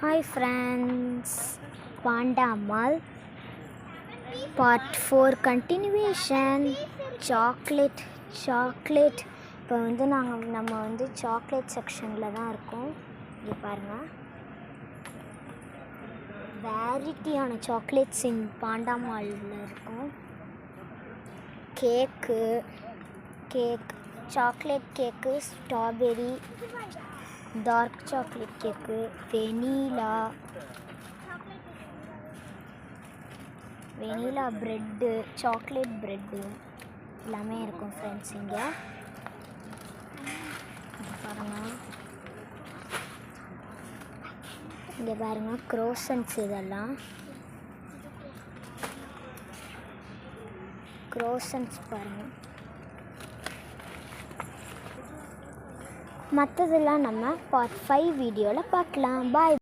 Hi friends, Panda Mall Part 4 continuation. Chocolate. இப்போ வந்து நம்ம வந்து சாக்லேட் செக்ஷனில் தான் இருக்கோம். இது பாருங்கள், வேரிட்டியான சாக்லேட்ஸ் இன் பாண்டா மாலில் இருக்கும். Cake, chocolate cake, strawberry, dark chocolate cake, vanilla bread, chocolate bread எல்லாமே இருக்கும் ஃப்ரெண்ட்ஸ். இங்கே பாருங்கள், இங்கே பாருங்கள் க்ரோசன்ஸ், இதெல்லாம் க்ரோசன்ஸ் பாருங்கள். மற்றதெல்லாம் நம்ம பார்ட் 5 வீடியோவில் பார்க்கலாம். பாய்.